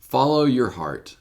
Follow your heart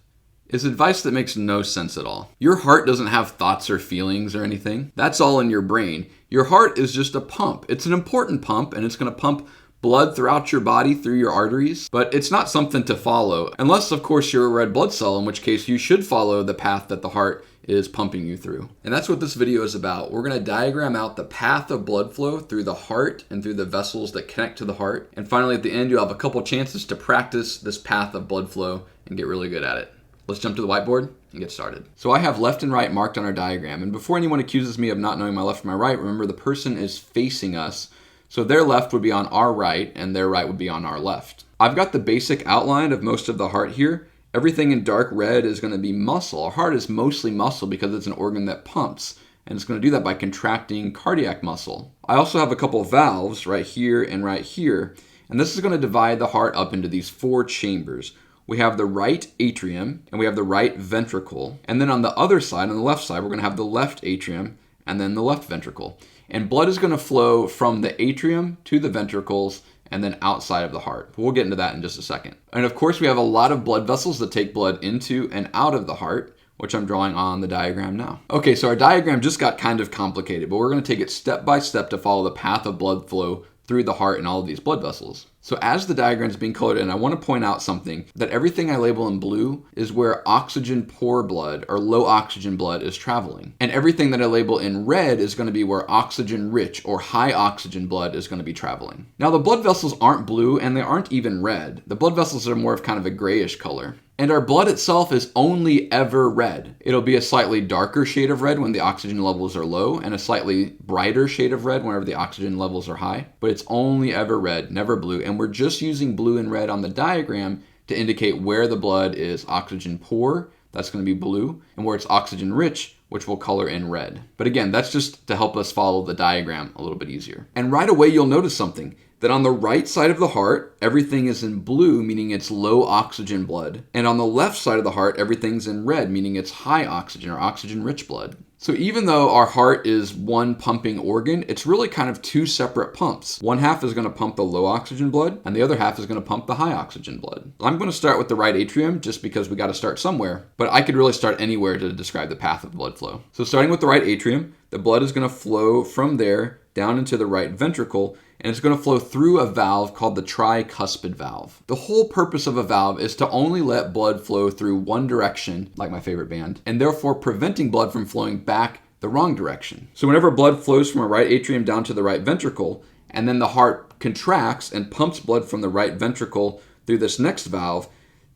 is advice that makes no sense at all. Your heart doesn't have thoughts or feelings or anything. That's all in your brain. Your heart is just a pump. It's an important pump, and it's going to pump blood throughout your body through your arteries, but it's not something to follow, unless, of course, you're a red blood cell, in which case you should follow the path that the heart is pumping you through. And that's what this video is about. We're going to diagram out the path of blood flow through the heart and through the vessels that connect to the heart. And finally, at the end, you'll have a couple chances to practice this path of blood flow and get really good at it. Let's jump to the whiteboard and get started. So I have left and right marked on our diagram. And before anyone accuses me of not knowing my left from my right, remember the person is facing us. So their left would be on our right and their right would be on our left. I've got the basic outline of most of the heart here. Everything in dark red is going to be muscle. Our heart is mostly muscle because it's an organ that pumps. And it's going to do that by contracting cardiac muscle. I also have a couple of valves right here and right here. And this is going to divide the heart up into these 4 chambers. We have the right atrium and we have the right ventricle. And then on the other side, on the left side, we're going to have the left atrium and then the left ventricle. And blood is going to flow from the atrium to the ventricles and then outside of the heart. We'll get into that in just a second. And of course, we have a lot of blood vessels that take blood into and out of the heart, which I'm drawing on the diagram now. Okay, so our diagram just got kind of complicated, but we're going to take it step by step to follow the path of blood flow through the heart and all of these blood vessels. So as the diagram is being colored in, I want to point out something, that everything I label in blue is where oxygen poor blood or low oxygen blood is traveling. And everything that I label in red is going to be where oxygen rich or high oxygen blood is going to be traveling. Now the blood vessels aren't blue and they aren't even red. The blood vessels are more of kind of a grayish color. And our blood itself is only ever red. It'll be a slightly darker shade of red when the oxygen levels are low and a slightly brighter shade of red whenever the oxygen levels are high. But it's only ever red, never blue. And we're just using blue and red on the diagram to indicate where the blood is oxygen poor, that's going to be blue, and where it's oxygen rich, which we'll color in red. But again, that's just to help us follow the diagram a little bit easier. And right away, you'll notice something. That on the right side of the heart, everything is in blue, meaning it's low oxygen blood. And on the left side of the heart, everything's in red, meaning it's high oxygen or oxygen-rich blood. So even though our heart is one pumping organ, it's really kind of 2 separate pumps. One half is going to pump the low oxygen blood, and the other half is going to pump the high oxygen blood. I'm going to start with the right atrium just because we got to start somewhere, but I could really start anywhere to describe the path of blood flow. So starting with the right atrium, the blood is going to flow from there down into the right ventricle, and it's going to flow through a valve called the tricuspid valve. The whole purpose of a valve is to only let blood flow through one direction, like my favorite band, and therefore preventing blood from flowing back the wrong direction. So whenever blood flows from a right atrium down to the right ventricle, and then the heart contracts and pumps blood from the right ventricle through this next valve,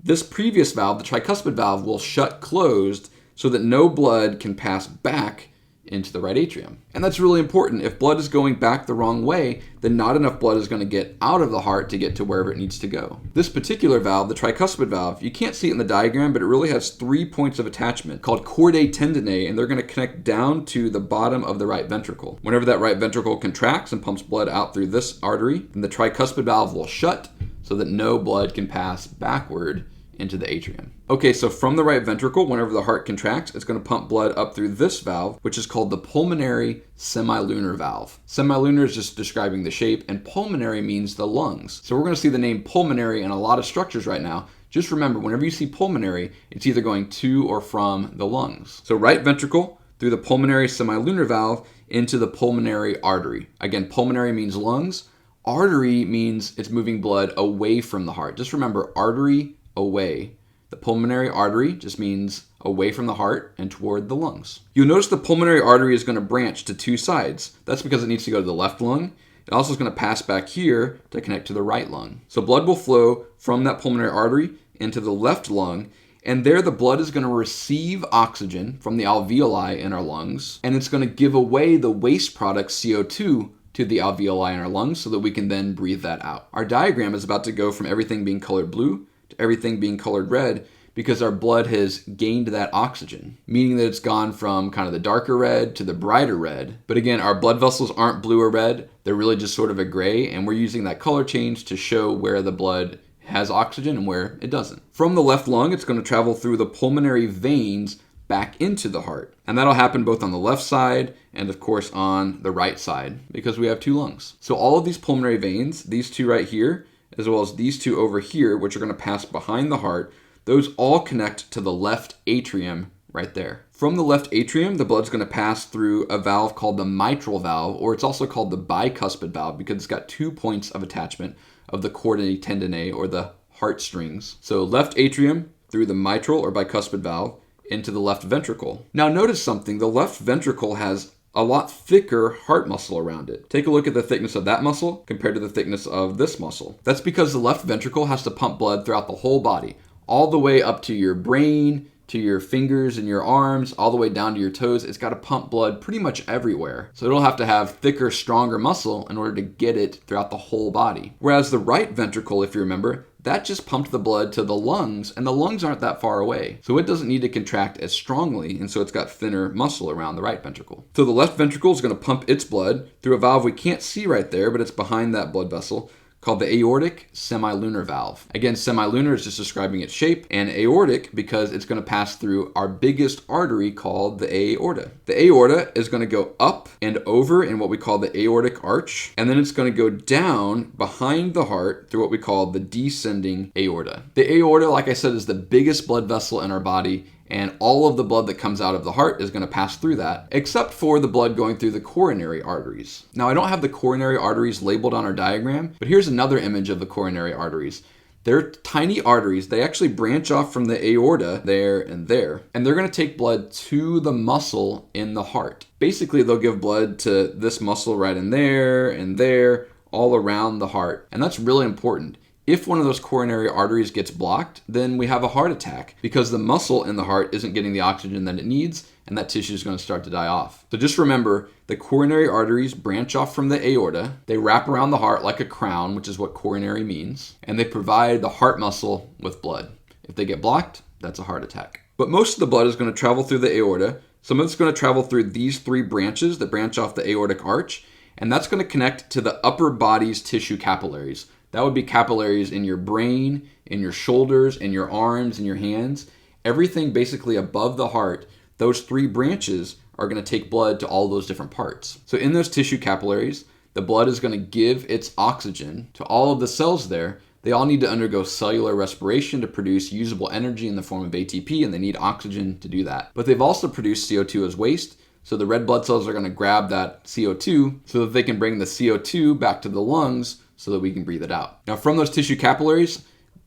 this previous valve, the tricuspid valve, will shut closed so that no blood can pass back into the right atrium. And that's really important. If blood is going back the wrong way, then not enough blood is going to get out of the heart to get to wherever it needs to go. This particular valve, the tricuspid valve, you can't see it in the diagram, but it really has 3 points of attachment called chordae tendineae, and they're going to connect down to the bottom of the right ventricle. Whenever that right ventricle contracts and pumps blood out through this artery, then the tricuspid valve will shut so that no blood can pass backward into the atrium. Okay, so from the right ventricle, whenever the heart contracts, it's going to pump blood up through this valve, which is called the pulmonary semilunar valve. Semilunar is just describing the shape, and pulmonary means the lungs. So we're going to see the name pulmonary in a lot of structures right now. Just remember, whenever you see pulmonary, it's either going to or from the lungs. So right ventricle through the pulmonary semilunar valve into the pulmonary artery. Again, pulmonary means lungs. Artery means it's moving blood away from the heart. Just remember, artery, away. The pulmonary artery just means away from the heart and toward the lungs. You'll notice the pulmonary artery is going to branch to 2 sides. That's because it needs to go to the left lung. It also is going to pass back here to connect to the right lung. So blood will flow from that pulmonary artery into the left lung, and there the blood is going to receive oxygen from the alveoli in our lungs, and it's going to give away the waste product CO2 to the alveoli in our lungs so that we can then breathe that out. Our diagram is about to go from everything being colored blue to everything being colored red because our blood has gained that oxygen, meaning that it's gone from kind of the darker red to the brighter red. But again, our blood vessels aren't blue or red. They're really just sort of a gray, and we're using that color change to show where the blood has oxygen and where it doesn't. From the left lung, it's going to travel through the pulmonary veins back into the heart. And that'll happen both on the left side and of course on the right side because we have 2 lungs. So all of these pulmonary veins, these 2 right here, as well as these 2 over here, which are going to pass behind the heart, those all connect to the left atrium right there. From the left atrium, the blood's going to pass through a valve called the mitral valve, or it's also called the bicuspid valve because it's got 2 points of attachment of the chordae tendineae, or the heartstrings. So left atrium through the mitral or bicuspid valve into the left ventricle. Now notice something, the left ventricle has a lot thicker heart muscle around it. Take a look at the thickness of that muscle compared to the thickness of this muscle. That's because the left ventricle has to pump blood throughout the whole body, all the way up to your brain, to your fingers and your arms, all the way down to your toes. It's got to pump blood pretty much everywhere. So it'll have to have thicker, stronger muscle in order to get it throughout the whole body. Whereas the right ventricle, if you remember, that just pumped the blood to the lungs, and the lungs aren't that far away. So it doesn't need to contract as strongly, and so it's got thinner muscle around the right ventricle. So the left ventricle is going to pump its blood through a valve we can't see right there, but it's behind that blood vessel, called the aortic semilunar valve. Again, semilunar is just describing its shape, and aortic because it's going to pass through our biggest artery called the aorta. The aorta is going to go up and over in what we call the aortic arch, and then it's going to go down behind the heart through what we call the descending aorta. The aorta, like I said, is the biggest blood vessel in our body, and all of the blood that comes out of the heart is going to pass through that, except for the blood going through the coronary arteries. Now, I don't have the coronary arteries labeled on our diagram, but here's another image of the coronary arteries. They're tiny arteries. They actually branch off from the aorta there, and they're going to take blood to the muscle in the heart. Basically, they'll give blood to this muscle right in there, and there, all around the heart. And that's really important. If one of those coronary arteries gets blocked, then we have a heart attack because the muscle in the heart isn't getting the oxygen that it needs, and that tissue is going to start to die off. So just remember, the coronary arteries branch off from the aorta. They wrap around the heart like a crown, which is what coronary means, and they provide the heart muscle with blood. If they get blocked, that's a heart attack. But most of the blood is going to travel through the aorta. Some of it's going to travel through these 3 branches that branch off the aortic arch, and that's going to connect to the upper body's tissue capillaries. That would be capillaries in your brain, in your shoulders, in your arms, in your hands. Everything basically above the heart, those 3 branches are going to take blood to all those different parts. So in those tissue capillaries, the blood is going to give its oxygen to all of the cells there. They all need to undergo cellular respiration to produce usable energy in the form of ATP, and they need oxygen to do that. But they've also produced CO2 as waste. So the red blood cells are going to grab that CO2 so that they can bring the CO2 back to the lungs so that we can breathe it out. Now from those tissue capillaries,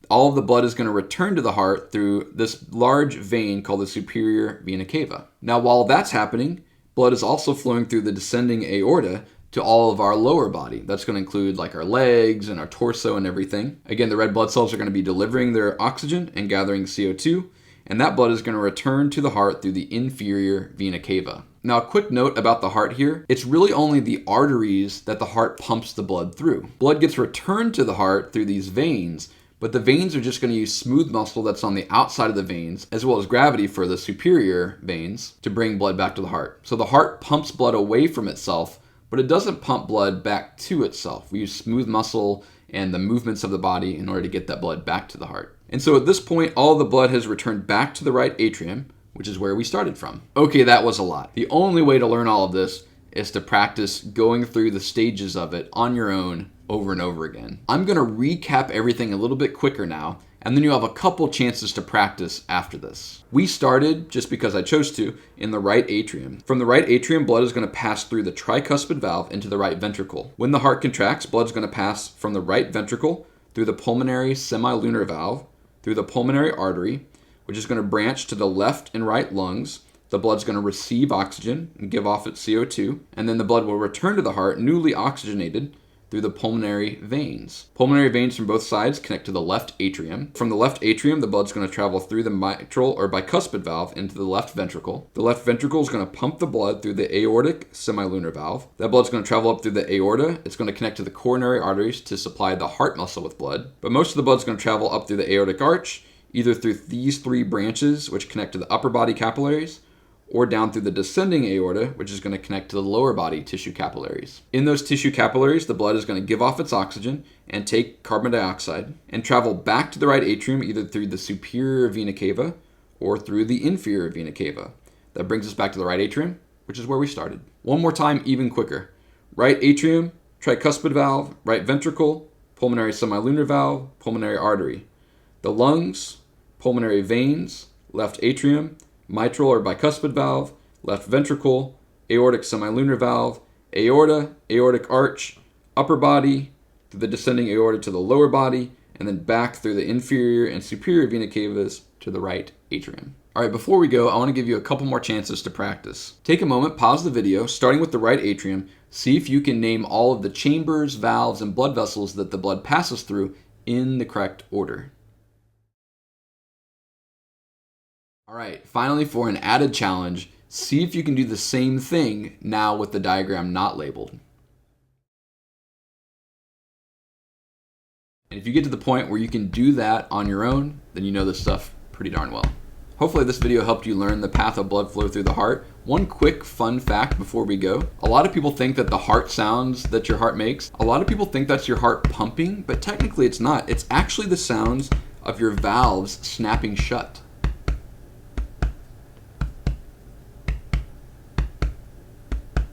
all of the blood is going to return to the heart through this large vein called the superior vena cava. Now while that's happening, blood is also flowing through the descending aorta to all of our lower body. That's going to include like our legs and our torso and everything. Again, the red blood cells are going to be delivering their oxygen and gathering CO2, and that blood is going to return to the heart through the inferior vena cava. Now, a quick note about the heart here. It's really only the arteries that the heart pumps the blood through. Blood gets returned to the heart through these veins, but the veins are just going to use smooth muscle that's on the outside of the veins, as well as gravity for the superior veins, to bring blood back to the heart. So the heart pumps blood away from itself, but it doesn't pump blood back to itself. We use smooth muscle and the movements of the body in order to get that blood back to the heart. And so at this point, all the blood has returned back to the right atrium, which is where we started from. Okay, that was a lot. The only way to learn all of this is to practice going through the stages of it on your own over and over again. I'm going to recap everything a little bit quicker now, and then you have a couple chances to practice after this. We started, just because I chose to, in the right atrium. From the right atrium, blood is going to pass through the tricuspid valve into the right ventricle. When the heart contracts, blood is going to pass from the right ventricle through the pulmonary semilunar valve, through the pulmonary artery, which is going to branch to the left and right lungs. The blood's going to receive oxygen and give off its CO2, and then the blood will return to the heart newly oxygenated through the pulmonary veins. Pulmonary veins from both sides connect to the left atrium. From the left atrium, the blood's going to travel through the mitral or bicuspid valve into the left ventricle. The left ventricle is going to pump the blood through the aortic semilunar valve. That blood's going to travel up through the aorta. It's going to connect to the coronary arteries to supply the heart muscle with blood. But most of the blood's going to travel up through the aortic arch, either through these 3 branches, which connect to the upper body capillaries, or down through the descending aorta, which is going to connect to the lower body tissue capillaries. In those tissue capillaries, the blood is going to give off its oxygen and take carbon dioxide and travel back to the right atrium either through the superior vena cava or through the inferior vena cava. That brings us back to the right atrium, which is where we started. One more time, even quicker. Right atrium, tricuspid valve, right ventricle, pulmonary semilunar valve, pulmonary artery. The lungs, pulmonary veins, left atrium, mitral or bicuspid valve, left ventricle, aortic semilunar valve, aorta, aortic arch, upper body, through the descending aorta to the lower body, and then back through the inferior and superior vena cavas to the right atrium. All right, before we go, I want to give you a couple more chances to practice. Take a moment, pause the video, starting with the right atrium. See if you can name all of the chambers, valves, and blood vessels that the blood passes through in the correct order. All right, finally, for an added challenge, see if you can do the same thing now with the diagram not labeled. And if you get to the point where you can do that on your own, then you know this stuff pretty darn well. Hopefully this video helped you learn the path of blood flow through the heart. One quick fun fact before we go. A lot of people think that the heart sounds that your heart makes, a lot of people think that's your heart pumping, but technically it's not. It's actually the sounds of your valves snapping shut.